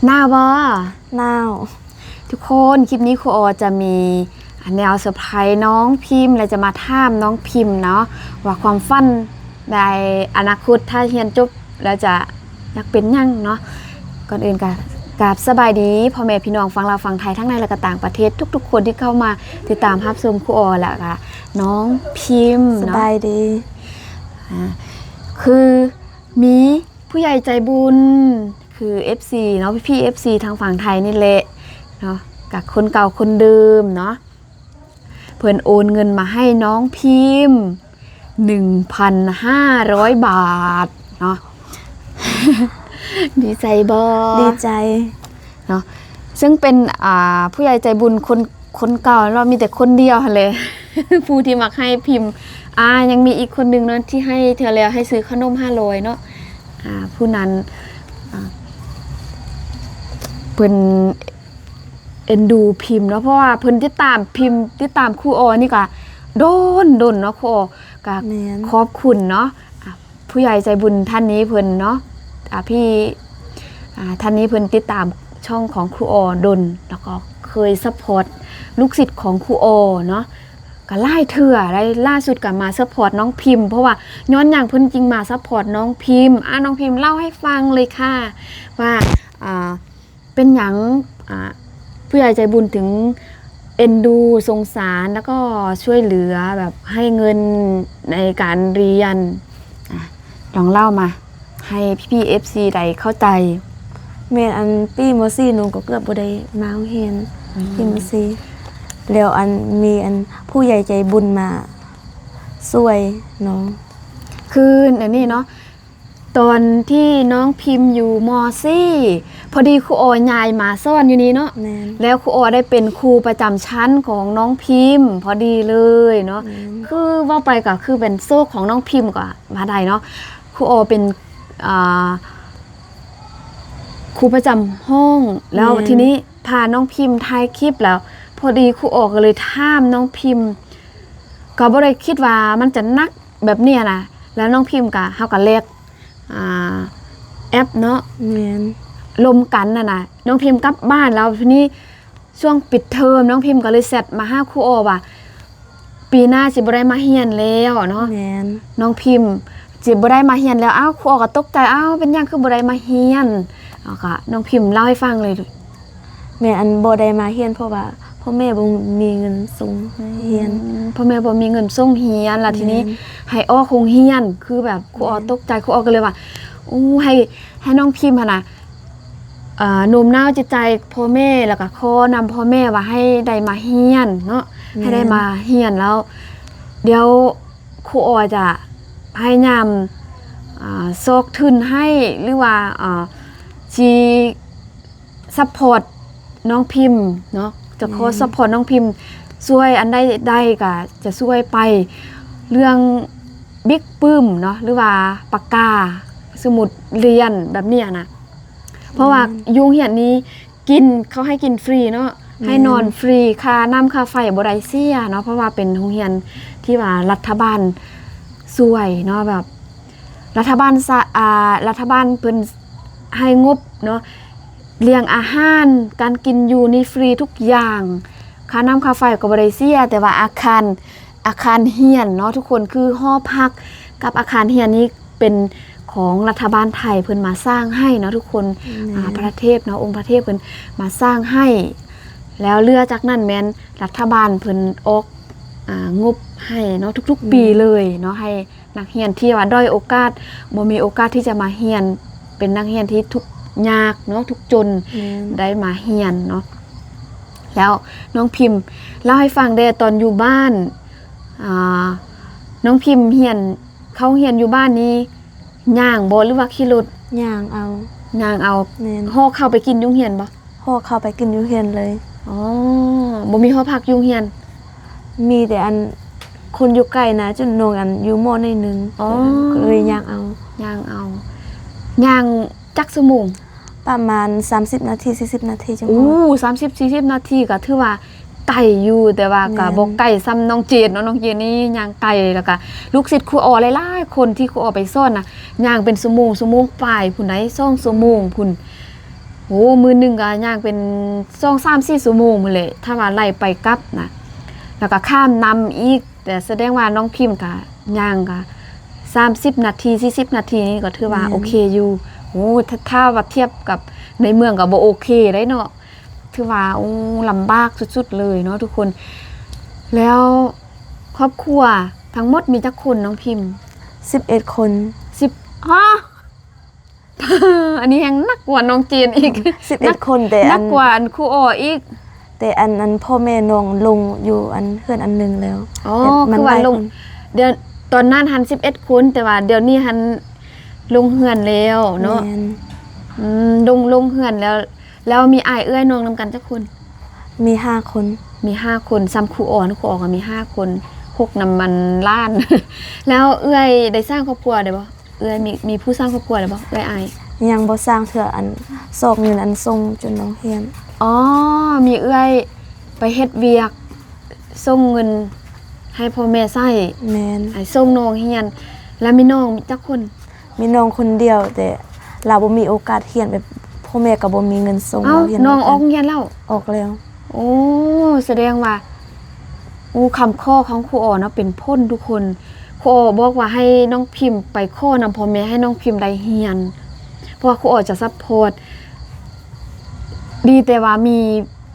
หน้าบ่นาวทุกคนคลิปนี้ครูออจะมีแนวเซอร์ไพรส์น้องพิมพ์เราจะมาถามน้องพิมพ์เนาะว่าความฝันในอนาคตถ้าเรียนจบแล้วจะอยากเป็นยังเนาะก่อนอื่นกับสบายดีพ่อแม่พี่น้องฟังเราฟังไทยทั้งในและก็ต่างประเทศทุกๆคนที่เข้ามาติดตามภาพชมครูออแหละค่ะน้องพิมพ์สบายดีคือมีผู้ใหญ่ใจบุญคือ FC เนาะพี่ FC ทางฝั่งไทยนี่แหละเนาะกับคนเก่าคนเดิมเนาะเพิ่นโอนเงินมาให้น้องพิมพ์ 1,500 บาทเนาะ ดีใจบ่ดีใจเนาะซึ่งเป็นผู้ใหญ่ใจบุญคนเก่าเรามีแต่คนเดียวเลย ผู้ที่มักให้พิมพ์ยังมีอีกคนนึงเนาะที่ให้เธอแล้วให้ซื้อขนม500เนาะผู้นั้นเพิ่นเอ็นดูพิมพ์เนาะเพราะว่าเพิ่นติดตามพิมพ์ติดตามครูออนี่ก็โดนเนาะครูออก็ขอบคุณเนาะผู้ใหญ่ใจบุญท่านนี้เพิ่นเนาะพี่ท่านนี้เพิ่นติดตามช่องของครูออดนแล้วก็เคยซัพพอร์ตลูกศิษย์ของครูออเนาะก็ไล่เถื่อได้ล่าสุดก็มาซัพพอร์ตน้องพิมพ์เพราะว่าย้อนอย่างเพิ่นจริงมาซัพพอร์ตน้องพิมพ์น้องพิมพ์เล่าให้ฟังเลยค่ะว่าเป็นอย่างผู้ใหญ่ใจบุญถึงเอ็นดูสงสารแล้วก็ช่วยเหลือแบบให้เงินในการเรียนลองเล่ามาให้พี่ FC ได้เข้าใจแม่อันปีม.4หนูก็เกือบบ่ได้มาโรงเรียนปีม.4แล้วมีผู้ใหญ่ใจบุญมาช่วยน้องคืออันนี้เนาะตอนที่น้องพิมพ์อยู่ม.4พอดีครูออย้ายมาซ่อนอยู่นี้เนาะแล้วครูออได้เป็นครูประจำชั้นของน้องพิมพ์พอดีเลยเนาะคือว่าไปก็คือเป็นโซ่ของน้องพิมพ์ก็มาได้เนาะครูออเป็นครูประจำห้องแล้วทีนี้พาน้องพิมพ์ถ่ายคลิปแล้วพอดีครูออก็เลยถามน้องพิมพ์ก็บ่ได้คิดว่ามันจะนักแบบเนี้ยนะแล้วน้องพิมพ์ก็เฮาก็เรียกแอปเนาะลมกันน่ะน้องพิมพ์กลับบ้านแล้วทีนี้ช่วงปิดเทอมน้องพิมพ์ก็เลยแซดมาหาครูออว่าปีหน้าสิบ่ได้มาเรียนแล้วเนาะน้องพิมพ์สิบ่ได้มาเรียนแล้วครูออก็ตกใจเป็นหยังคือบ่ได้มาเรียนก็น้องพิมพ์เล่าให้ฟังเลยแม่บ่ได้มาเรียนเพราะว่าพ่อแม่บ่มีเงินส่งเรียนพ่อแม่บ่มีเงินส่งเรียนล่ะทีนี้ให้ออกโรงเรียนคือแบบครูออตกใจครูออก็เลยว่าให้น้องพิมพ์น่ะโน้มน้าวจิตใจพ่อแม่แล้วก็ขอนำพ่อแม่ว่าให้ได้มาเรียนเนาะให้ได้มาเรียนแล้วเดี๋ยวครูออจะพยายามซอกทุนให้หรือว่าสิซัพพอร์ตน้องพิมพ์เนาะจะขอซัพพอร์ตน้องพิมพ์ช่วยอันได้ก็จะช่วยไปเรื่องบิ๊กปึ้มเนาะหรือว่าปากกาสมุดเรียนแบบนี้นะเพราะว่ายุงเหียนนี้เขาให้กินฟรีเนาะให้นอนฟรีค่าน้ำค่าไฟบ่ได้เสียเนาะเพราะว่าเป็นโรงเรียนที่ว่ารัฐบาลช่วยเนาะแบบรัฐบาลเพิ่นให้งบเนาะเลี้ยงอาหารการกินอยู่นี่ฟรีทุกอย่างค่าน้ำค่าไฟก็บ่ได้เสียแต่ว่าอาคารเรียนเนาะทุกคนคือหอพักกับอาคารเรียนนี้เป็นของรัฐบาลไทยเพิ่นมาสร้างให้เนาะทุกคนพระเทพเนาะองค์พระเทพเพิ่นมาสร้างให้แล้วเลือจากนั้นแม้นรัฐบาลเพิ่นออกงบให้เนาะทุกๆปีเลยเนาะให้นักเรียนที่ว่าด้อยโอกาสบ่มีโอกาสที่จะมาเรียนเป็นนักเรียนที่ทุกยากเนาะทุกจนได้มาเรียนเนาะแล้วน้องพิมพ์เล่าให้ฟังได้ตอนอยู่บ้านน้องพิมพ์เขาเรียนอยู่บ้านนี้ย่างบ่หรือว่าขี่รถย่างเอาห่อเข้าไปกินยุงเรียนบ่ห่อเข้าไปกินยุงเรียนเลยบ่มีหอพักยุงเรียนมีแต่คนอยู่ใกล้นะจนน้องอยู่ม.ในนึงเลยย่างเอาย่างจักชั่วโมงประมาณ30นาที40นาทีจัง30-40นาทีก็ถือว่าไกลอยู่แต่ว่าก็บ่ไกลซ้ำน้องเจนเนาะน้องเจนนี่ย่างไกลแล้วก็ลูกศิษย์ครูออหลายๆคนที่ครูออไปสอนน่ะย่างเป็นชั่วโมงปลายพุ่นได้2ชั่วโมงพุ่น โอ้มือหนึงก็ย่างเป็น2-3-4 ชั่วโมงพุ่นแหละถ้าว่าไล่ไปกลับนะแล้วก็ข้ามนำอีกแต่แสดงว่าน้องพิมพ์ก็ย่างก็30 นาที40 นาทีนี่ก็ถือว่าโอเคอยู่โอ้ถ้าว่าเทียบกับในเมืองก็บ่โอเคได้เนาะถือว่าโอ้ลำบากสุดๆเลยเนาะทุกคน แล้วครอบครัวทั้งหมดมีจักคนน้องพิมพ์ 11 คน 10ฮะ อันนี้ยังนักกว่าน้องจีนอีก 11 คนแต่ นักกว่าอันครูอ้ออีก แต่อันพ่อแม่น้องลงอยู่อันเพื่อนอันหนึงแล้ว อ๋อ แต่ คือว่า หย ลง คน เดี๋ยวตอนนั้นหัน11 คนแต่ว่าเดี๋ยวนี้หันลงเฮือนแล้วเนาะ แม่น ลงเฮือนแล้ว แล้วมีอ้ายเอื้อยน้องนำกันจักคน มี5 คน มี5 คนซ้ำครูอ้อนะครูอ้อก็มี5 คน6นำมันล้าน แล้วเอื้อยได้สร้างครอบครัวได้บ่เอื้อยมีผู้สร้างครอบครัวได้บ่เอื้อยอ้าย ยังบ่สร้างเทื่ออันซอกเงินอันทรงจนน้องเฮียน อ๋อ มีเอื้อยไปเฮ็ดเวียกส่งเงินให้พ่อแม่ใช้ แม่น ให้ส่งน้องเรียน แล้วมีน้องจักคน มีน้องคนเดียว แต่เราบ่มีโอกาสเรียนแบบพ่อแม่ก็บ่มีเงินส่ง เอ้า เราเรียน น้องออกเรียนแล้ว ออกแล้ว โอ้แสดงว่าคำข้อของครูอ๋อเนาะเป็นพ้นทุกคนครูอ๋อบอกว่าให้น้องพิมพ์ไปข้อนำพ่อแม่ให้น้องพิมพ์ได้เรียน เพราะว่าครูอ๋อจะซัพพอร์ตดีแต่ว่ามี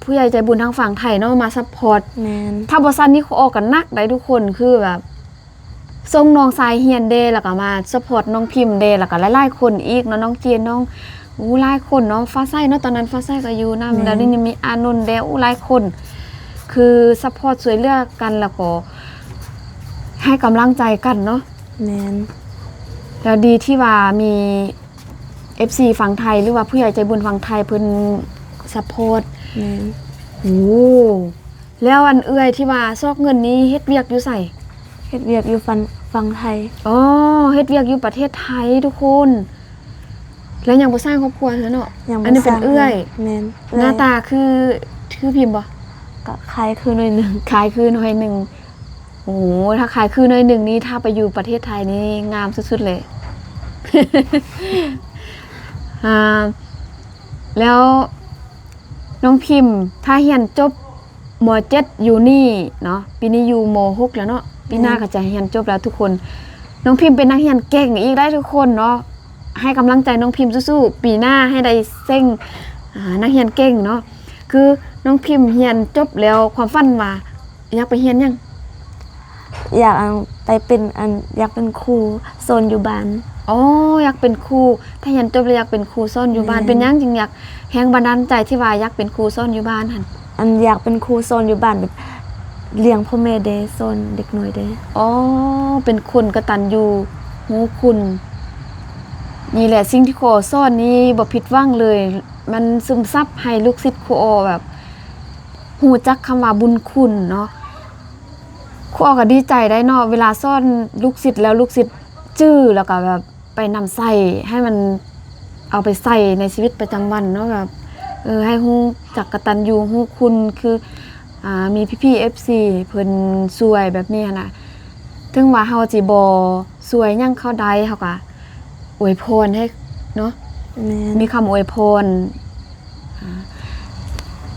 ผู้ใหญ่ใจบุญทางฝั่งไทยเนาะมาซัพพอร์ต แม่น ถ้าบ่ซันนี่เขาออกกันนักได้ทุกคนคือแบบส่งน้องสายเฮียนเดแล้วก็มาซัพพอร์ตน้องพิมพ์เดแล้วก็หลายๆคนอีกเนาะน้องเจียนน้องหลายคนเนาะฟ้าใสเนาะตอนนั้นฟ้าใสก็อยู่นำแล้วนี่มีอานนท์เดหลายคน คือซัพพอร์ตช่วยเหลือกันแล้วก็ให้กำลังใจกันเนาะ แม่น แล้วดีที่ว่ามี FC ฝั่งไทยหรือว่าผู้ใหญ่ใจบุญฝั่งไทยเพิ่นซัพพอร์ต แม่น โอ้แล้วอันเอื้อยที่ว่าซอกเงินนี้เฮ็ดเวียกอยู่ไส เฮ็ดเวียกอยู่ฝั่งไทย อ๋อเฮ็ดเวียกอยู่ประเทศไทยทุกคน แล้วยังบ่สร้างครอบครัวเถอะเนาะ ยังบ่ อันนี้เป็น สร้าง เอื้อย แม่น หน้าตาคือพิมพ์บ่ ก็คล้ายคือหน่อยหนึง ขายคือหน่อยหนึงโอ้โหถ้าขายคือหน่อยหนึงนี่ถ้าไปอยู่ประเทศไทยนี่งามสุดๆเลย อ่าแล้วน้องพิมพ์ถ้าเรียนจบม.7 อยู่นี่เนาะปีนี้อยู่ม.6 แล้วเนาะปีหน้าก็จะเรียนจบแล้วทุกคน น้องพิมพ์เป็นนักเรียนเก่งอีกได้ทุกคนเนาะให้กำลังใจน้องพิมพ์สู้ๆปีหน้าให้ได้เซ็งนักเรียนเก่งเนาะคือน้องพิมพ์เรียนจบแล้วความฝันว่าอยากไปเรียนยัง อยากไปเป็นอยากเป็นครูโซนอยู่บ้าน อ๋ออยากเป็นครูถ้าเรียนจบแล้วอยากเป็นครูสอนอยู่บ้าน แม่ เป็นยังจึงอยากแรงบันดาลใจที่ว่าอยากเป็นครูสอนอยู่บ้านหั่น อยากเป็นครูโซนอยู่บ้านแบบเลี้ยงพ่อแม่เด้โซนเด็กน้อยเด้ อ๋อเป็นคนกตัญญูหูคุณนี่แหละสิ่งที่ครูสอนนี่บ่ผิดหวังเลย มันซึมซับให้ลูกศิษย์ครูแบบฮู้จักคำว่าบุญคุณเนาะครูก็ดีใจได้เนาะเวลาสอนลูกศิษย์แล้วลูกศิษย์จื้อแล้วก็แบบไปนำใส่ให้มันเอาไปใส่ในชีวิตประจำวันเนาะแบบให้ฮู้จักกตัญญูฮู้คุณคือมีพี่ๆ FC เพิ่นช่วยแบบนี้นะถึงว่าเฮาสิบ่ช่วยหยังเขาใดเฮาก็อวยพรให้เนาะ แม่น มีคำอวยพร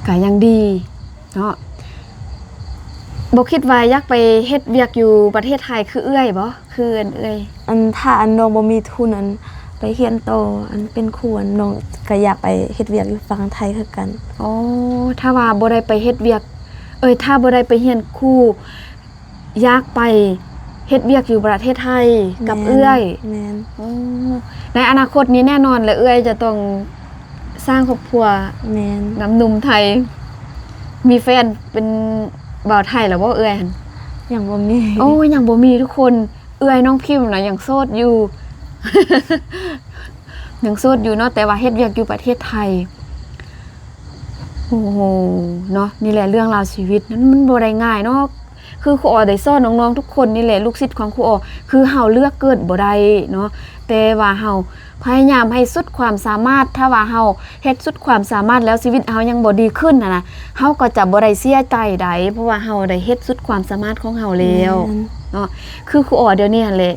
ก็ยังดีเนาะบ่คิดว่าอยากไปเฮ็ดเวียกอยู่ประเทศไทยคือเอื้อยบ่คือเอื้อย ถ้าน้องบ่มีทุนไปเรียนโตเป็นครูน้องก็อยากไปเฮ็ดเวียกอยู่ฝั่งไทยคือกัน อ๋อถ้าว่าบ่ได้ไปเฮ็ดเวียกถ้าบ่ได้ไปเรียนครูอยากไปเฮ็ดเวียกอยู่ประเทศไทยกับเอื้อย แม่น อ๋อในอนาคตนี้แน่นอนเลยเอื้อยจะต้องสร้างครอบครัว แม่น กับหนุ่มไทย มีแฟนเป็นบ่าวไทยแล้วบ่เอื้อยหั่น ยังบ่มี โอ้ยยังบ่มีทุกคนเอื้อยน้องพิมพ์น่ะยังโสดอยู่ ยังโสดอยู่เนาะแต่ว่าเฮ็ดเวียกอยู่ประเทศไทยโอ้โหเนาะนี่แหละเรื่องราวชีวิตนั้นมันบ่ได้ง่ายเนาะคือครูอ๋อได้สอนน้องๆทุกคนนี่แหละลูกศิษย์ของครูอ๋อคือเฮาเลือกเกิดบ่ได้เนาะแต่ว่าเฮาพยายามให้สุดความสามารถถ้าว่าเฮาเฮ็ดสุดความสามารถแล้วชีวิตเฮายังบ่ดีขึ้นนะเฮาก็จะบ่ได้เสียใจใดเพราะว่าเฮาได้เฮ็ดสุดความสามารถของเฮาแล้ว ม่น เนาะคือครูอ๋อเดี๋ยวนี้หั่นแหละ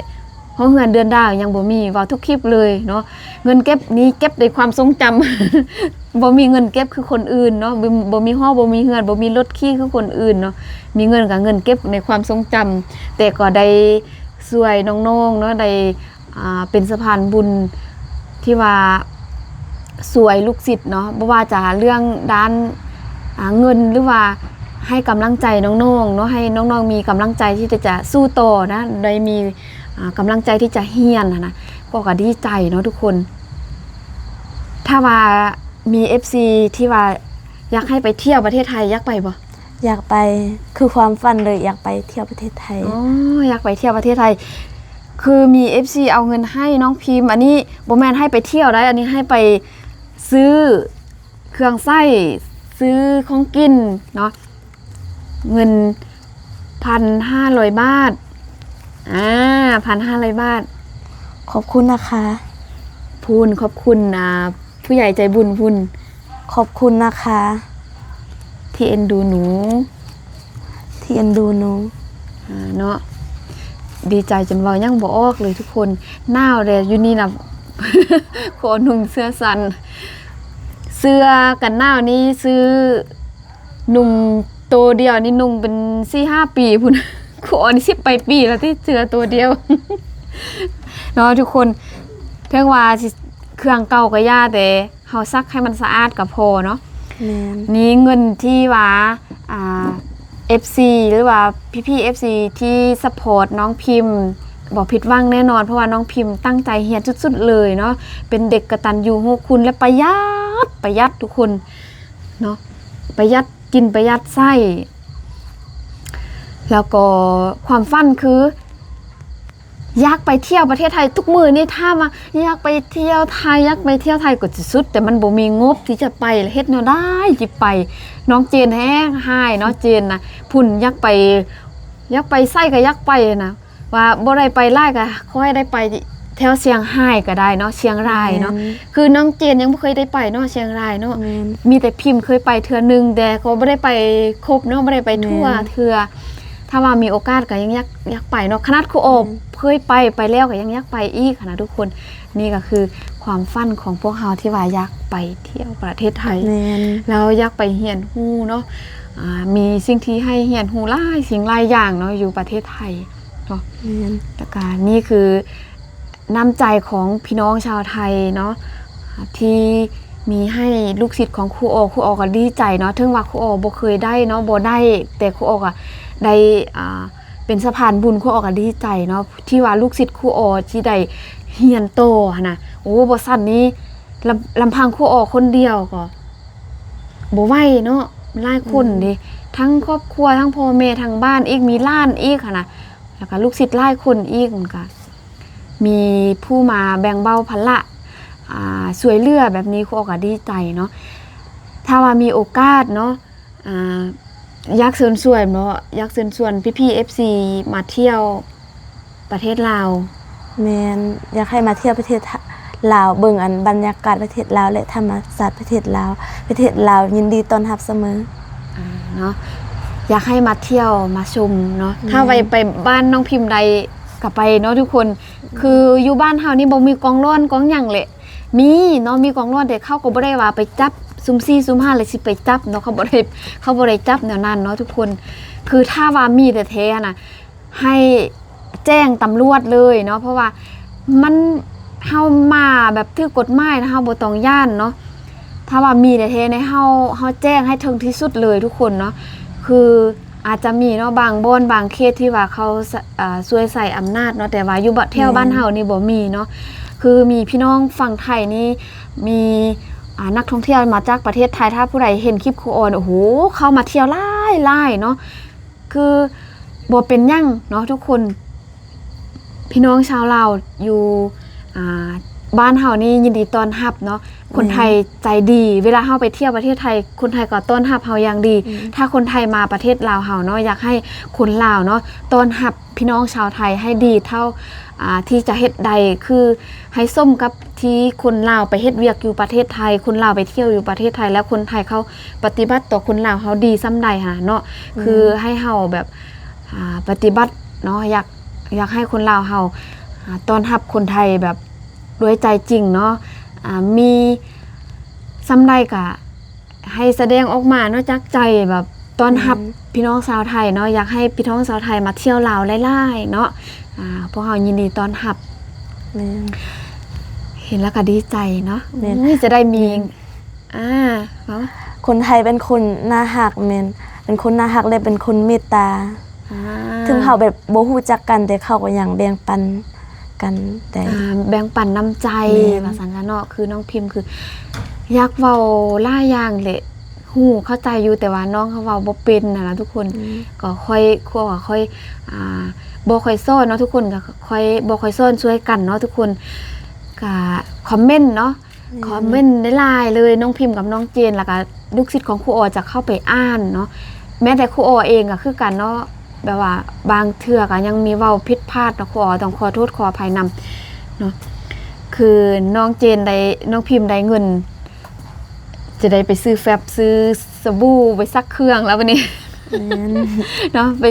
ห้องเฮือนเดือนดาวยังบ่มีเว้าทุกคลิปเลยเนาะเงินเก็บนี้เก็บในความทรงจำ บ่มีเงินเก็บคือคนอื่นเนาะบ่มีห้องบ่มีเฮือนบ่มีรถขี่คือคนอื่นเนาะมีเงินกับเงินเก็บในความทรงจำแต่ก็ได้ช่วยน้องๆเนาะได้เป็นสะพานบุญที่ว่าสวยลูกศิษย์เนาะบ่ว่าจะเรื่องด้านเงินหรือว่าให้กำลังใจน้องๆเนาะให้น้องๆมีกำลังใจที่จะสู้ต่อนะได้มีกำลังใจที่จะเฮียนนะก็ดีใจเนาะทุกคนถ้าว่ามี FC ที่ว่าอยากให้ไปเที่ยวประเทศไทยอยากไปบ่ อยากไปคือความฝันเลยอยากไปเที่ยวประเทศไทย อ๋ออยากไปเที่ยวประเทศไทยคือมี FC เอาเงินให้น้องพิมพ์อันนี้บ่แม่นให้ไปเที่ยวได้อันนี้ให้ไปซื้อเครื่องไส้ซื้อของกินเนาะเงิน 1,500 บาท1,500 บาท ขอบคุณนะคะ พูนขอบคุณผู้ใหญ่ใจบุญพูน ขอบคุณนะคะ ที่เอ็นดูหนู ที่เอ็นดูหนู เนาะดีใจจนเว้ายังบ่ออกเลยทุกคนหนาวเลยอยู่นี่น่ะ ขอนุ่งเสื้อสั้นเสื้อกันหนาวนี้ซื้อนุ่งตัวเดียวนี่นุ่งเป็น 4-5 ปีพุ่น ขอนี่10 ปีแล้วที่เสื้อตัวเดียว เนาะทุกคนเพียงว่าสิเครื่องเก่าก็ย่าแต่เฮาซักให้มันสะอาดก็พอเนาะ แม่น นี้เงินที่ว่าFC หรือว่าพี่ FC ที่ซัพพอร์ตน้องพิมพ์บอกผิดหวังแน่นอนเพราะว่าน้องพิมพ์ตั้งใจเรียนสุดๆเลยเนาะเป็นเด็กกตัญญูรู้คุณและประหยัดทุกคนเนาะประหยัดกินประหยัดไส้แล้วก็ความฝันคืออยากไปเที่ยวประเทศไทยทุกมื้อนี่ถ้ามาอยากไปเที่ยวไทยก็สิสุดแต่มันบ่มีงบที่จะไปเฮ็ดแนวได้จิไปน้องเจนแห้งหายเนาะเจนนะพุ่นอยากไปไส้ก็อยากไปนะว่าบ่ได้ไปไล่ก็ขอให้ได้ไปแถวเชียงรายก็ได้เนาะเชียงรายเนาะคือน้องเจนยังบ่เคยได้ไปเนาะเชียงรายเนาะ แม่น มีแต่พิมพ์เคยไปเทื่อนึงแต่ก็บ่ได้ไปครบเนาะบ่ได้ไปทั่วเทื่อถ้าว่ามีโอกาสก็ยังอยากไปเนาะขนาดครูโอบเคยไปแล้วก็ยังอยากไปอีกนะทุกคนนี่ก็คือความฝันของพวกเราที่ว่าอยากไปเที่ยวประเทศไทย แม่น แล้วอยากไปเฮียนฮู้เนาะมีสิ่งที่ให้เฮียนฮู้หลายสิ่งหลายอย่างเนาะอยู่ประเทศไทยเนาะ แม่น แล้วก็นี่คือน้ำใจของพี่น้องชาวไทยเนาะที่มีให้ลูกศิษย์ของครูโอก็ดีใจเนาะถึงว่าครูโอบ่เคยได้เนาะบ่ได้แต่ครูโอก็ได้เป็นสะพานบุญครูโอก็ดีใจเนาะที่ว่าลูกศิษย์ครูโอที่ได้เฮียนโตนะโอ้บ่ซั่นนี้ลำพังครูโอคนเดียวก็บ่ไหวเนาะหลายคนเด้ทั้งครอบครัวทั้งพ่อแม่ทั้งบ้านอีกมีหลานอีกนะแล้วก็ลูกศิษย์หลายคนอีกเหมือนกันมีผู้มาแบ่งเบาภาระสวยเลือแบบนี้ครูก็ดีใจเนาะถ้าว่ามีโอกาสเนาะอยากเชิญชวนเนาะอยากเชิญชวนพี่ FC มาเที่ยวประเทศลาว แม่นอยากให้มาเที่ยวประเทศลาวเบิ่งอันบรรยากาศประเทศลาวและธรรมศาสตร์ประเทศลาวยินดีต้อนรับเสมอ เนาะอยากให้มาเที่ยวมาชมเนาะถ้าไปบ้านน้องพิมพ์ใดก็ไปเนาะทุกคนคืออยู่บ้านเฮานี่บ่มีกองร้อนกองหยังเลยมีเนาะมีกองร้อนแต่เขาก็บ่ได้ว่าไปจับซุ่ม4ซุ่ม5เลยสิไปจับเนาะเขาบ่ได้จับแนวนั้นเนาะทุกคนคือถ้าว่ามีแต่แท้น่ะให้แจ้งตำรวจเลยเนาะเพราะว่ามันเฮามาแบบถือกฎหมายนะเฮาบ่ต้องย่านเนาะถ้าว่ามีแต่แท้ในเฮาแจ้งให้ถึงที่สุดเลยทุกคนเนาะคืออาจจะมีเนาะบางบ่อนบางเขตที่ว่าเขาช่วยใส่อำนาจเนาะแต่ว่าอยู่แถวบ้านเฮานี่บ่มีเนาะคือมีพี่น้องฝั่งไทยนี่มีนักท่องเที่ยวมาจากประเทศไทยถ้าผู้ใดเห็นคลิปครูออนโอ้โหเข้ามาเที่ยวหลายเนาะคือบ่เป็นหยังเนาะทุกคนพี่น้องชาวลาวอยู่บ้านเฮานี่ยินดีต้อนรับเนาะคนไทยใจดีเวลาเฮาไปเที่ยวประเทศไทยคนไทยก็ต้อนรับเฮาอย่างดีถ้าคนไทยมาประเทศลาวเฮาเนาะอยากให้คนลาวเนาะต้อนรับพี่น้องชาวไทยให้ดีเท่าที่จะเฮ็ดใดคือให้ส้มกับที่คนลาวไปเฮ็ดเวียกอยู่ประเทศไทยคนลาวไปเที่ยวอยู่ประเทศไทยแล้วคนไทยเขาปฏิบัติต่อคนลาวเฮาดีซ้ำใดค่ะเนาะคือให้เฮาแบบปฏิบัติเนาะอยากให้คนลาวเฮา ต้อนรับคนไทยแบบด้วยใจจริงเนาะมีซ้ำใดก็ให้แสดงออกมาเนาะจากใจแบบต้อนรับพี่น้องชาวไทยเนาะอยากให้พี่น้องชาวไทยมาเที่ยวลาวหลายๆเนาะพวกเรายินดีต้อนรับ แม่น เห็นแล้วก็ดีใจเนาะ แม่น อุ๊ยจะได้มีเนาะ คนไทยเป็นคนน่าฮักแม่นเป็นคนน่าฮักและเป็นคนเมตตา ถึงเขาแบบบ่ฮู้จักกันแต่เขาก็ยังแบ่งปันกันแต่ แบ่งปันน้ำใจ แม่น ภาษาเนาะคือน้องพิมพ์คืออยากเว้าล่ายอย่างแหละฮู้เข้าใจอยู่แต่ว่าน้องเขาเว้าบ่เป็นนะทุกคนก็ค่อยบ่ค่อยสอนเนาะทุกคนก็ค่อยบ่ค่อยสอนช่วยกันเนาะทุกคนก็คอมเมนต์เนาะคอมเมนต์ได้หลายเลยน้องพิมพ์กับน้องเจนแล้วก็ลูกศิษย์ของครูออจะเข้าไปอ่านเนาะแม้แต่ครูออเองก็คือกันเนาะแบบว่าบางเทื่อก็ยังมีเว้าผิดพลาดเนาะครูออต้องขอโทษขออภัยนำเนาะคือน้องเจนได้น้องพิมพ์ได้เงิน จะได้ไปซื้อแฟบซื้อสบู่ไปซักเครื่องแล้ววันนี้ เนาะไป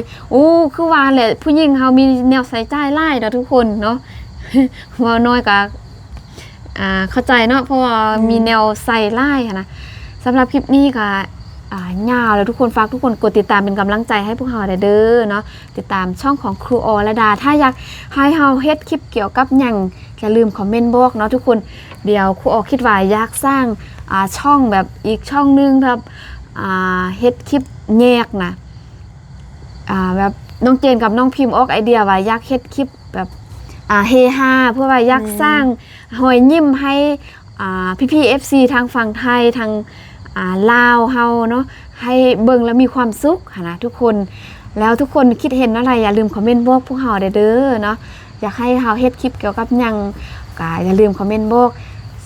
คือว่าแหละผู้หญิงเฮามีแนวใส่ใจหลายเนาะทุกคนเนาะ ว่าน้อยก็เข้าใจเนาะเพราะว่ามีแนวใส่หลายนะสำหรับคลิปนี้ก็ยาวแล้วทุกคนฝากทุกคนกดติดตามเป็นกำลังใจให้พวกเราเด้อเนาะติดตามช่องของครูอรดาถ้าอยากให้เฮาเฮ็ดคลิปเกี่ยวกับหยังอย่าลืมคอมเมนต์บอกเนาะทุกคนเดี๋ยวครูออคิดว่าอยากสร้างช่องแบบอีกช่องนึงครับเฮ็ดคลิปแยกนะแบบน้องเจนกับน้องพิมพ์ออกไอเดียว่าอยากเฮ็ดคลิปแบบเฮฮาเพื่อว่าอยากสร้างหอยยิ้มให้พี่ๆ FC ทางฝั่งไทยทางลาวเฮาเนาะให้เบิ่งแล้วมีความสุขนะทุกคนแล้วทุกคนคิดเห็นอะไรอย่าลืมคอมเมนต์บอกพวกเฮาเด้อเนาะอยากให้เฮาเฮ็ดคลิปเกี่ยวกับหยังก็อย่าลืมคอมเมนต์บอก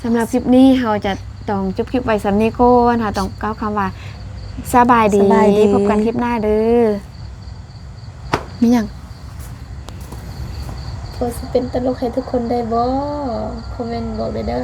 สำหรับคลิปนี้เฮาจะต้องจบคลิปไว้สำนี้ก่อนค่ะต้องกล่าวคำว่าสบายดีพบกันคลิปหน้าเด้อมีหยัง พอสิเป็นตลกให้ทุกคนได้บ่คอมเมนต์บอกได้เด้อ